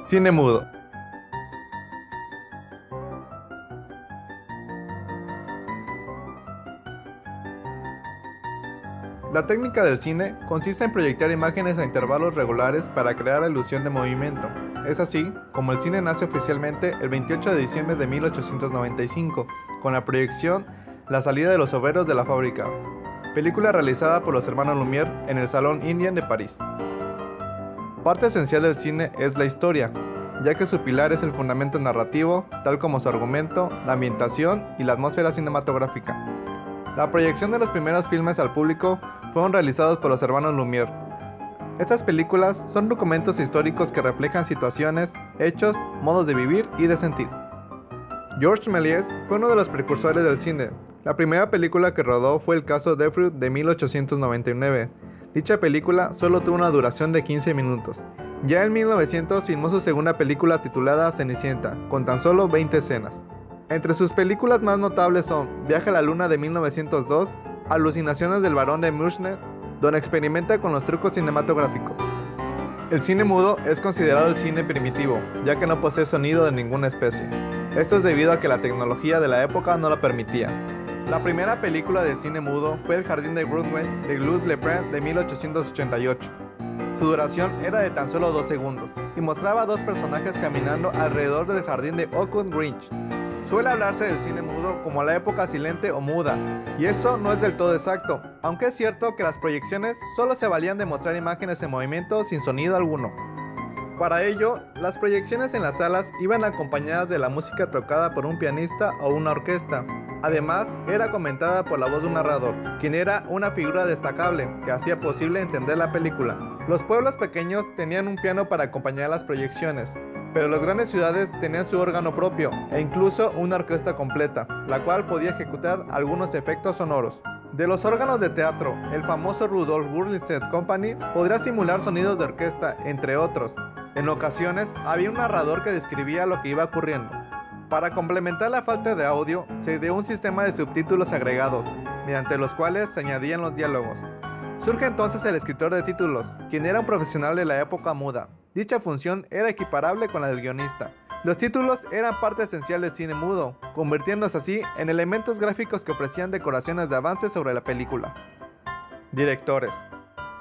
Cine mudo. La técnica del cine consiste en proyectar imágenes a intervalos regulares para crear la ilusión de movimiento. Es así como el cine nace oficialmente el 28 de diciembre de 1895, con la proyección La salida de los obreros de la fábrica, película realizada por los hermanos Lumière en el Salón Indian de París. Parte esencial del cine es la historia, ya que su pilar es el fundamento narrativo, tal como su argumento, la ambientación y la atmósfera cinematográfica. La proyección de los primeros filmes al público fueron realizados por los hermanos Lumière. Estas películas son documentos históricos que reflejan situaciones, hechos, modos de vivir y de sentir. Georges Méliès fue uno de los precursores del cine. La primera película que rodó fue El caso Dreyfus de 1899. Dicha película solo tuvo una duración de 15 minutos. Ya en 1900 filmó su segunda película titulada Cenicienta, con tan solo 20 escenas. Entre sus películas más notables son Viaje a la Luna de 1902, Alucinaciones del Barón de Münchhausen, donde experimenta con los trucos cinematográficos. El cine mudo es considerado el cine primitivo, ya que no posee sonido de ninguna especie. Esto es debido a que la tecnología de la época no lo permitía. La primera película de cine mudo fue El Jardín de Broadway de Gilles Leprand de 1888. Su duración era de tan solo 2 segundos y mostraba a dos personajes caminando alrededor del jardín de Oakwood Grange. Suele hablarse del cine mudo como la época silente o muda, y eso no es del todo exacto, aunque es cierto que las proyecciones solo se valían de mostrar imágenes en movimiento sin sonido alguno. Para ello, las proyecciones en las salas iban acompañadas de la música tocada por un pianista o una orquesta. Además, era comentada por la voz de un narrador, quien era una figura destacable que hacía posible entender la película. Los pueblos pequeños tenían un piano para acompañar las proyecciones, pero las grandes ciudades tenían su órgano propio e incluso una orquesta completa, la cual podía ejecutar algunos efectos sonoros. De los órganos de teatro, el famoso Rudolf Gurlitt Company podría simular sonidos de orquesta, entre otros. En ocasiones, había un narrador que describía lo que iba ocurriendo. Para complementar la falta de audio, se ideó un sistema de subtítulos agregados, mediante los cuales se añadían los diálogos. Surge entonces el escritor de títulos, quien era un profesional de la época muda. Dicha función era equiparable con la del guionista. Los títulos eran parte esencial del cine mudo, convirtiéndose así en elementos gráficos que ofrecían decoraciones de avance sobre la película. Directores.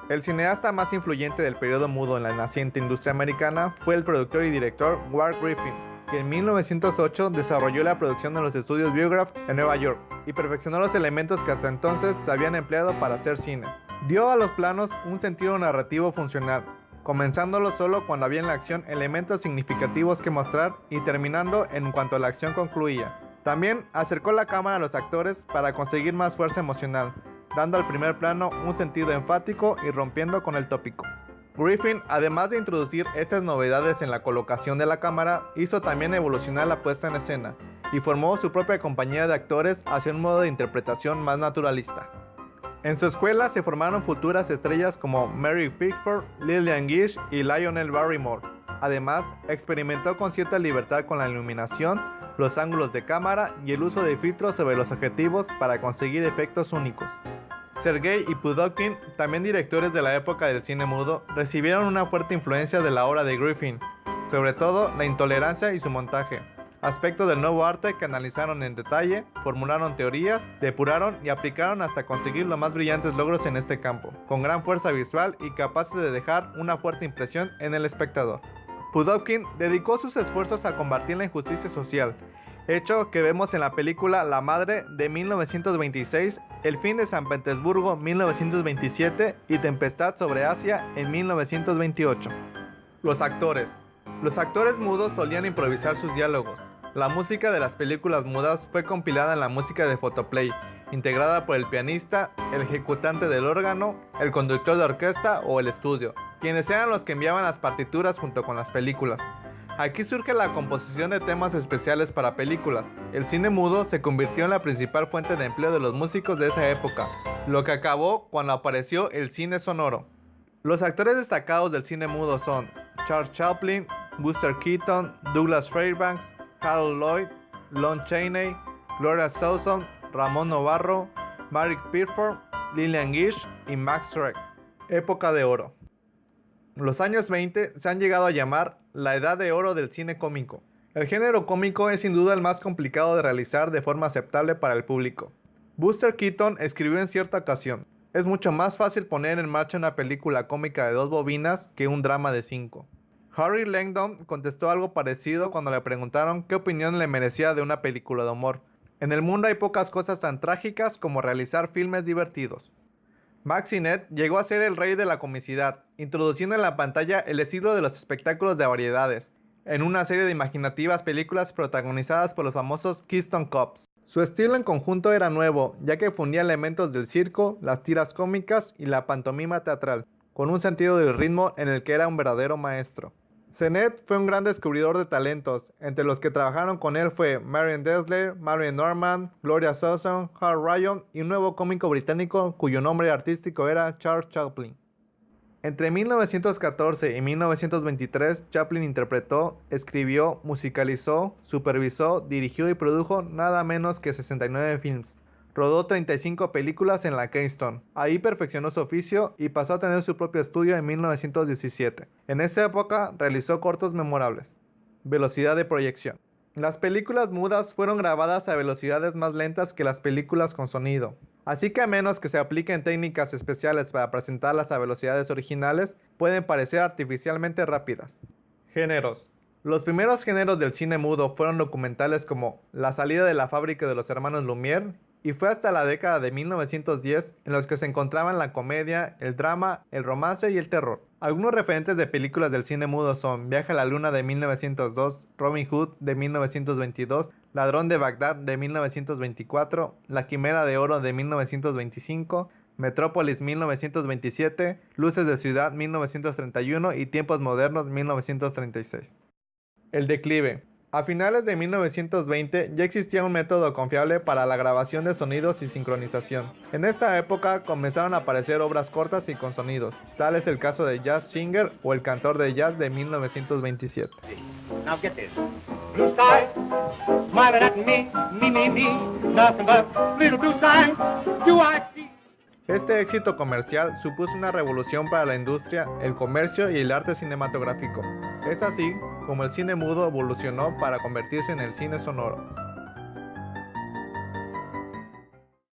El cineasta más influyente del periodo mudo en la naciente industria americana fue el productor y director Walt Griffin, que en 1908 desarrolló la producción en los estudios Biograph en Nueva York y perfeccionó los elementos que hasta entonces se habían empleado para hacer cine. Dio a los planos un sentido narrativo funcional, comenzándolo solo cuando había en la acción elementos significativos que mostrar y terminando en cuanto la acción concluía. También acercó la cámara a los actores para conseguir más fuerza emocional, dando al primer plano un sentido enfático y rompiendo con el tópico. Griffin, además de introducir estas novedades en la colocación de la cámara, hizo también evolucionar la puesta en escena y formó su propia compañía de actores hacia un modo de interpretación más naturalista. En su escuela se formaron futuras estrellas como Mary Pickford, Lillian Gish y Lionel Barrymore. Además, experimentó con cierta libertad con la iluminación, los ángulos de cámara y el uso de filtros sobre los objetivos para conseguir efectos únicos. Sergei y Pudovkin, también directores de la época del cine mudo, recibieron una fuerte influencia de la obra de Griffin, sobre todo la intolerancia y su montaje, aspectos del nuevo arte que analizaron en detalle, formularon teorías, depuraron y aplicaron hasta conseguir los más brillantes logros en este campo, con gran fuerza visual y capaces de dejar una fuerte impresión en el espectador. Pudovkin dedicó sus esfuerzos a combatir la injusticia social, hecho que vemos en la película La Madre de 1926, El fin de San Petersburgo 1927 y Tempestad sobre Asia en 1928. Los actores. Los actores mudos solían improvisar sus diálogos. La música de las películas mudas fue compilada en la música de Photoplay, integrada por el pianista, el ejecutante del órgano, el conductor de orquesta o el estudio, quienes eran los que enviaban las partituras junto con las películas. Aquí surge la composición de temas especiales para películas. El cine mudo se convirtió en la principal fuente de empleo de los músicos de esa época, lo que acabó cuando apareció el cine sonoro. Los actores destacados del cine mudo son Charles Chaplin, Buster Keaton, Douglas Fairbanks, Harold Lloyd, Lon Chaney, Gloria Swanson, Ramón Novarro, Mary Pickford, Lillian Gish y Max Schreck. Época de oro. Los años 20 se han llegado a llamar la edad de oro del cine cómico. El género cómico es sin duda el más complicado de realizar de forma aceptable para el público. Buster Keaton escribió en cierta ocasión: es mucho más fácil poner en marcha una película cómica de 2 bobinas que un drama de 5. Harry Langdon contestó algo parecido cuando le preguntaron qué opinión le merecía de una película de humor. En el mundo hay pocas cosas tan trágicas como realizar filmes divertidos. Max Sennett llegó a ser el rey de la comicidad, introduciendo en la pantalla el estilo de los espectáculos de variedades, en una serie de imaginativas películas protagonizadas por los famosos Keystone Cops. Su estilo en conjunto era nuevo, ya que fundía elementos del circo, las tiras cómicas y la pantomima teatral, con un sentido del ritmo en el que era un verdadero maestro. Sennett fue un gran descubridor de talentos. Entre los que trabajaron con él fue Marion Dessler, Marion Norman, Gloria Swanson, Hal Ryan y un nuevo cómico británico cuyo nombre artístico era Charles Chaplin. Entre 1914 y 1923, Chaplin interpretó, escribió, musicalizó, supervisó, dirigió y produjo nada menos que 69 films. Rodó 35 películas en la Keystone. Ahí perfeccionó su oficio y pasó a tener su propio estudio en 1917. En esa época realizó cortos memorables. Velocidad de proyección. Las películas mudas fueron grabadas a velocidades más lentas que las películas con sonido. Así que a menos que se apliquen técnicas especiales para presentarlas a velocidades originales, pueden parecer artificialmente rápidas. Géneros. Los primeros géneros del cine mudo fueron documentales como La salida de la fábrica de los hermanos Lumière, y fue hasta la década de 1910 en los que se encontraban la comedia, el drama, el romance y el terror. Algunos referentes de películas del cine mudo son Viaje a la Luna de 1902, Robin Hood de 1922, Ladrón de Bagdad de 1924, La Quimera de Oro de 1925, Metrópolis 1927, Luces de Ciudad 1931 y Tiempos Modernos 1936. El declive. A finales de 1920 ya existía un método confiable para la grabación de sonidos y sincronización. En esta época comenzaron a aparecer obras cortas y con sonidos. Tal es el caso de Jazz Singer o El Cantor de Jazz de 1927. Now get this. Blue sky, smiling at me, nothing but little blue sky, do I see. Este éxito comercial supuso una revolución para la industria, el comercio y el arte cinematográfico. Es así como el cine mudo evolucionó para convertirse en el cine sonoro.